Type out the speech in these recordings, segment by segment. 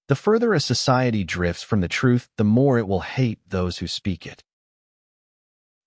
The further a society drifts from the truth, the more it will hate those who speak it.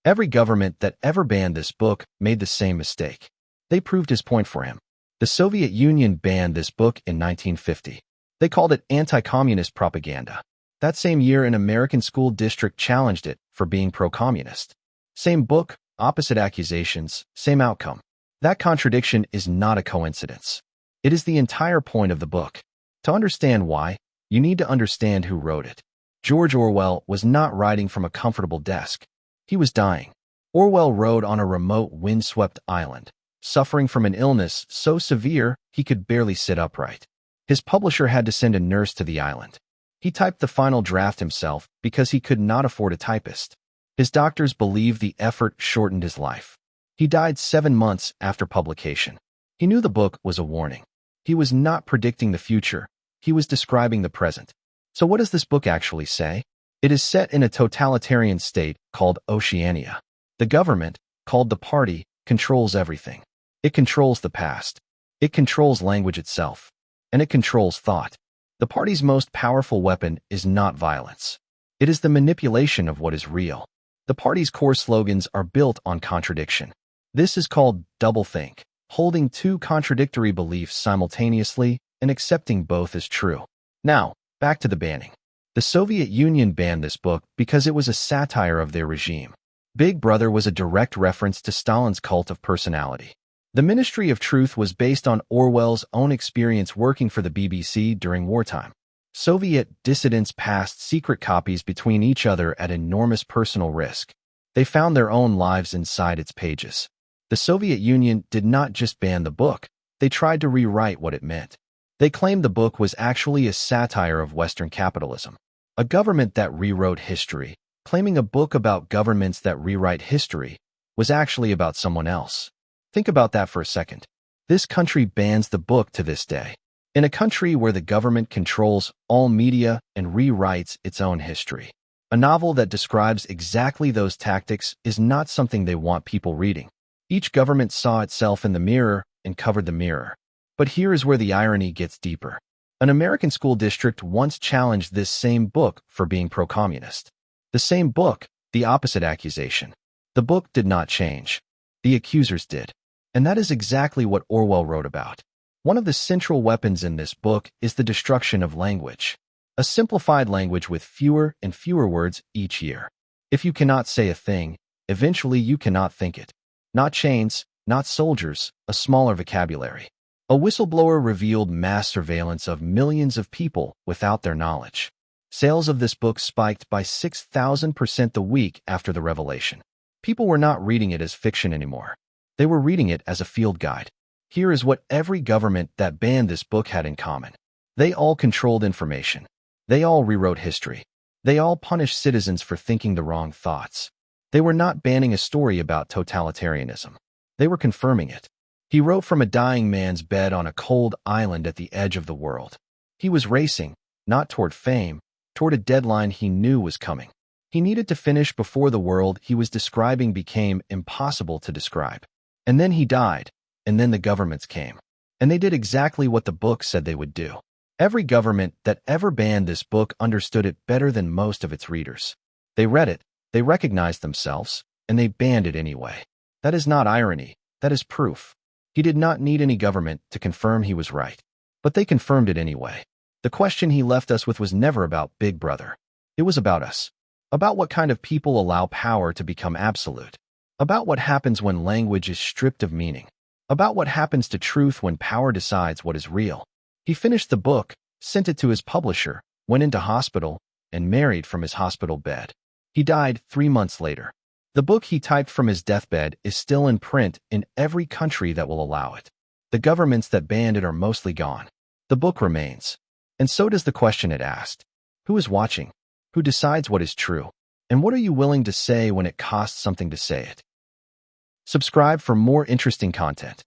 Every government that ever banned this book made the same mistake. They proved his point for him. The Soviet Union banned this book in 1950. They called it anti-communist propaganda. That same year, an American school district challenged it for being pro-communist. Same book, opposite accusations, same outcome. That contradiction is not a coincidence. It is the entire point of the book. To understand why, you need to understand who wrote it. George Orwell was not writing from a comfortable desk. He was dying. Orwell rode on a remote, windswept island, suffering from an illness so severe he could barely sit upright. His publisher had to send a nurse to the island. He typed the final draft himself because he could not afford a typist. His doctors believed the effort shortened his life. He died 7 months after publication. He knew the book was a warning. He was not predicting the future. He was describing the present. So what does this book actually say? It is set in a totalitarian state called Oceania. The government, called the party, controls everything. It controls the past. It controls language itself. And it controls thought. The party's most powerful weapon is not violence. It is the manipulation of what is real. The party's core slogans are built on contradiction. This is called doublethink, holding two contradictory beliefs simultaneously and accepting both as true. Now, back to the banning. The Soviet Union banned this book because it was a satire of their regime. Big Brother was a direct reference to Stalin's cult of personality. The Ministry of Truth was based on Orwell's own experience working for the BBC during wartime. Soviet dissidents passed secret copies between each other at enormous personal risk. They found their own lives inside its pages. The Soviet Union did not just ban the book, they tried to rewrite what it meant. They claimed the book was actually a satire of Western capitalism. A government that rewrote history, claiming a book about governments that rewrite history, was actually about someone else. Think about that for a second. This country bans the book to this day. In a country where the government controls all media and rewrites its own history. A novel that describes exactly those tactics is not something they want people reading. Each government saw itself in the mirror and covered the mirror. But here is where the irony gets deeper. An American school district once challenged this same book for being pro-communist. The same book, the opposite accusation. The book did not change. The accusers did. And that is exactly what Orwell wrote about. One of the central weapons in this book is the destruction of language. A simplified language with fewer and fewer words each year. If you cannot say a thing, eventually you cannot think it. Not chains, not soldiers, a smaller vocabulary. A whistleblower revealed mass surveillance of millions of people without their knowledge. Sales of this book spiked by 6,000% the week after the revelation. People were not reading it as fiction anymore. They were reading it as a field guide. Here is what every government that banned this book had in common. They all controlled information. They all rewrote history. They all punished citizens for thinking the wrong thoughts. They were not banning a story about totalitarianism. They were confirming it. He wrote from a dying man's bed on a cold island at the edge of the world. He was racing, not toward fame, toward a deadline he knew was coming. He needed to finish before the world he was describing became impossible to describe. And then he died, and then the governments came. And they did exactly what the book said they would do. Every government that ever banned this book understood it better than most of its readers. They read it, they recognized themselves, and they banned it anyway. That is not irony, that is proof. He did not need any government to confirm he was right. But they confirmed it anyway. The question he left us with was never about Big Brother. It was about us. About what kind of people allow power to become absolute. About what happens when language is stripped of meaning. About what happens to truth when power decides what is real. He finished the book, sent it to his publisher, went into hospital, and married from his hospital bed. He died 3 months later. The book he typed from his deathbed is still in print in every country that will allow it. The governments that banned it are mostly gone. The book remains. And so does the question it asked. Who is watching? Who decides what is true? And what are you willing to say when it costs something to say it? Subscribe for more interesting content.